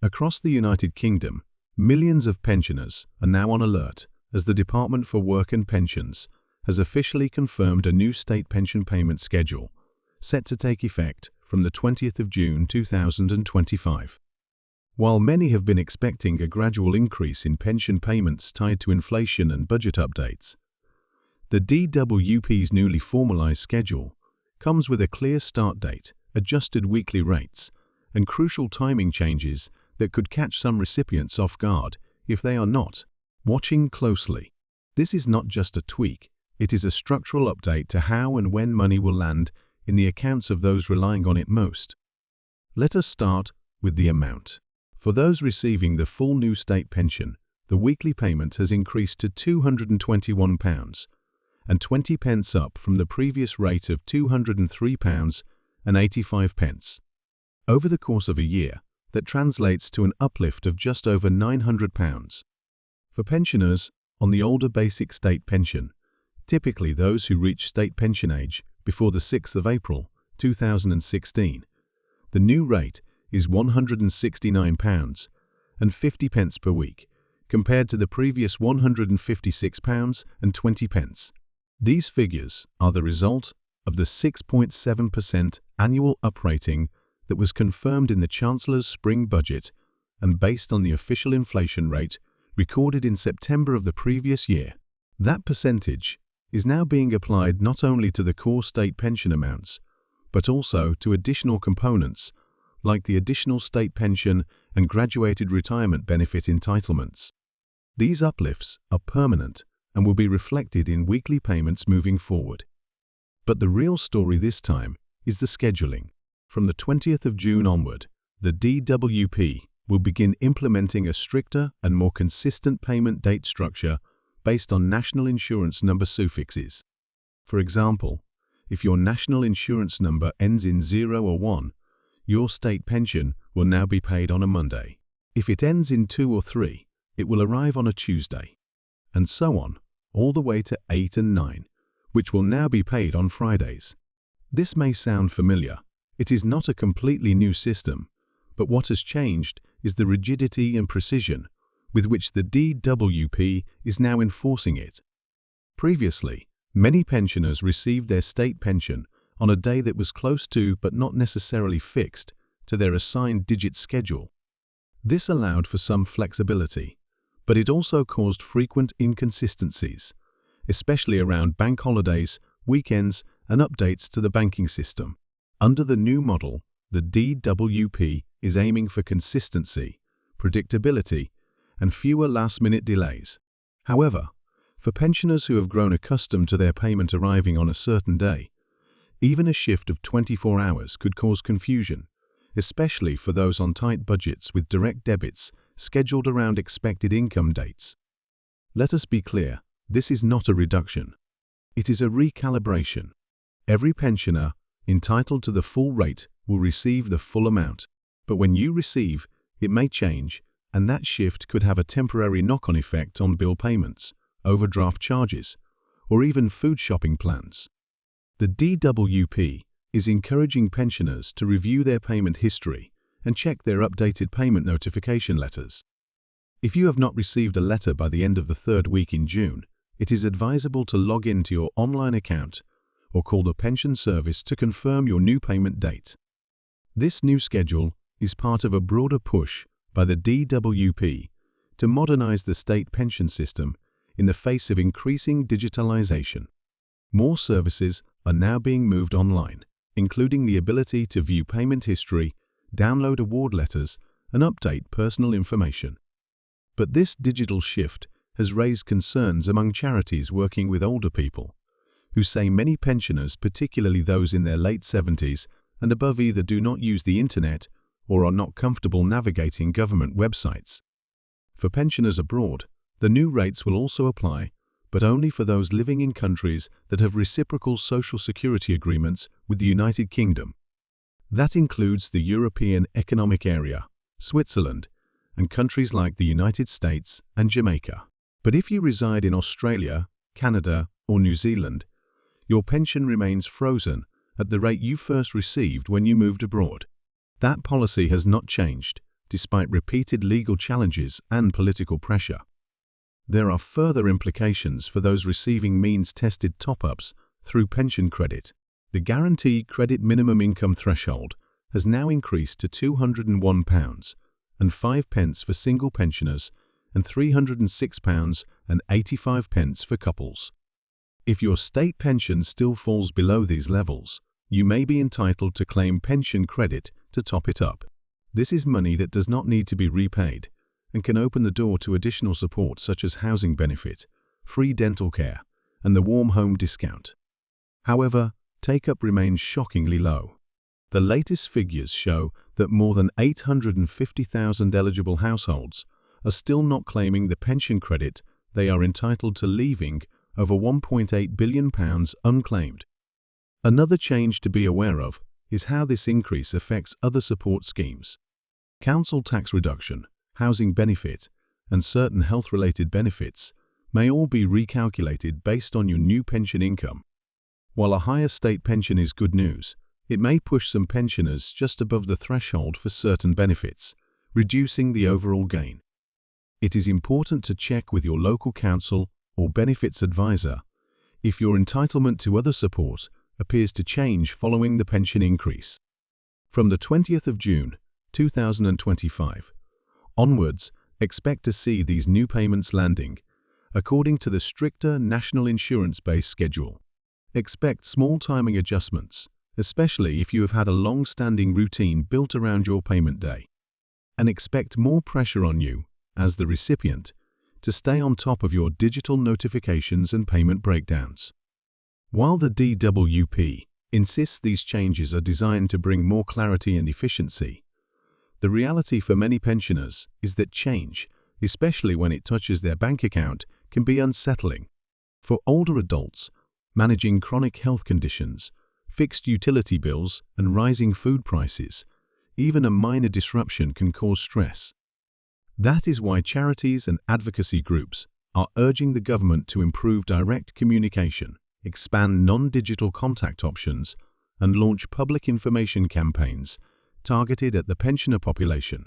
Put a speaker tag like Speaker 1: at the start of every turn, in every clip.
Speaker 1: Across the United Kingdom, millions of pensioners are now on alert as the Department for Work and Pensions has officially confirmed a new state pension payment schedule, set to take effect from the 20th of June 2025. While many have been expecting a gradual increase in pension payments tied to inflation and budget updates, the DWP's newly formalized schedule comes with a clear start date, adjusted weekly rates, and crucial timing changes that could catch some recipients off guard if they are not watching closely. This is not just a tweak, it is a structural update to how and when money will land in the accounts of those relying on it most. Let us start with the amount. For those receiving the full new state pension, the weekly payment has increased to £221 and 20 pence, up from the previous rate of £203 and 85 pence. Over the course of a year, that translates to an uplift of just over £900. For pensioners on the older basic state pension, typically those who reach state pension age before the 6th of April 2016, the new rate is £169 and 50 pence per week, compared to the previous £156 and 20 pence. These figures are the result of the 6.7% annual uprating that was confirmed in the Chancellor's spring budget and based on the official inflation rate recorded in September of the previous year. That percentage is now being applied not only to the core state pension amounts, but also to additional components like the additional state pension and graduated retirement benefit entitlements. These uplifts are permanent and will be reflected in weekly payments moving forward. But the real story this time is the scheduling. From the 20th of June onward, the DWP will begin implementing a stricter and more consistent payment date structure based on national insurance number suffixes. For example, if your national insurance number ends in 0 or 1, your state pension will now be paid on a Monday. If it ends in 2 or 3, it will arrive on a Tuesday. And so on, all the way to 8 and 9, which will now be paid on Fridays. This may sound familiar. It is not a completely new system, but what has changed is the rigidity and precision with which the DWP is now enforcing it. Previously, many pensioners received their state pension on a day that was close to, but not necessarily fixed, to their assigned digit schedule. This allowed for some flexibility, but it also caused frequent inconsistencies, especially around bank holidays, weekends, and updates to the banking system. Under the new model, the DWP is aiming for consistency, predictability, and fewer last-minute delays. However, for pensioners who have grown accustomed to their payment arriving on a certain day, even a shift of 24 hours could cause confusion, especially for those on tight budgets with direct debits scheduled around expected income dates. Let us be clear, this is not a reduction. It is a recalibration. Every pensioner entitled to the full rate will receive the full amount, but when you receive, it may change, and that shift could have a temporary knock-on effect on bill payments, overdraft charges, or even food shopping plans. The DWP is encouraging pensioners to review their payment history and check their updated payment notification letters. If you have not received a letter by the end of the 3rd week in June, it is advisable to log into your online account or call the pension service to confirm your new payment date. This new schedule is part of a broader push by the DWP to modernize the state pension system in the face of increasing digitalization. More services are now being moved online, including the ability to view payment history, download award letters, and update personal information. But this digital shift has raised concerns among charities working with older people, who say many pensioners, particularly those in their late 70s and above, either do not use the internet or are not comfortable navigating government websites. For pensioners abroad, the new rates will also apply, but only for those living in countries that have reciprocal social security agreements with the United Kingdom. That includes the European Economic Area, Switzerland, and countries like the United States and Jamaica. But if you reside in Australia, Canada, or New Zealand, your pension remains frozen at the rate you first received when you moved abroad. That policy has not changed, despite repeated legal challenges and political pressure. There are further implications for those receiving means-tested top-ups through pension credit. The guaranteed credit minimum income threshold has now increased to £201 and 5 pence for single pensioners and £306 and 85 pence for couples. If your state pension still falls below these levels, you may be entitled to claim pension credit to top it up. This is money that does not need to be repaid and can open the door to additional support such as housing benefit, free dental care, and the warm home discount. However, take-up remains shockingly low. The latest figures show that more than 850,000 eligible households are still not claiming the pension credit they are entitled to, leaving over £1.8 billion unclaimed. Another change to be aware of is how this increase affects other support schemes. Council tax reduction, housing benefit, and certain health-related benefits may all be recalculated based on your new pension income. While a higher state pension is good news, it may push some pensioners just above the threshold for certain benefits, reducing the overall gain. It is important to check with your local council or benefits advisor if your entitlement to other support appears to change following the pension increase. From the 20th of June, 2025, onwards, expect to see these new payments landing, according to the stricter national insurance-based schedule. Expect small timing adjustments, especially if you have had a long-standing routine built around your payment day. And expect more pressure on you, as the recipient, to stay on top of your digital notifications and payment breakdowns. While the DWP insists these changes are designed to bring more clarity and efficiency, the reality for many pensioners is that change, especially when it touches their bank account, can be unsettling. For older adults, managing chronic health conditions, fixed utility bills, and rising food prices, even a minor disruption can cause stress. That is why charities and advocacy groups are urging the government to improve direct communication, expand non-digital contact options, and launch public information campaigns targeted at the pensioner population.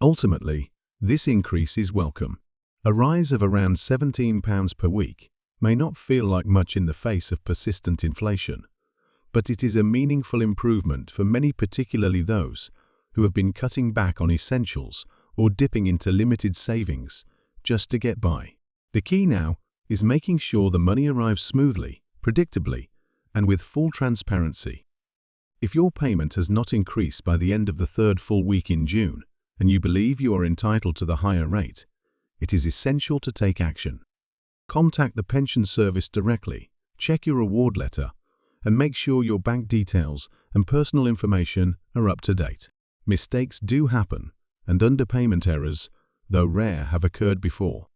Speaker 1: Ultimately, this increase is welcome. A rise of around £17 per week may not feel like much in the face of persistent inflation, but it is a meaningful improvement for many, particularly those who have been cutting back on essentials or dipping into limited savings just to get by. The key now is making sure the money arrives smoothly, predictably, and with full transparency. If your payment has not increased by the end of the third full week in June, and you believe you are entitled to the higher rate, it is essential to take action. Contact the pension service directly, check your reward letter, and make sure your bank details and personal information are up to date. Mistakes do happen, and underpayment errors, though rare, have occurred before.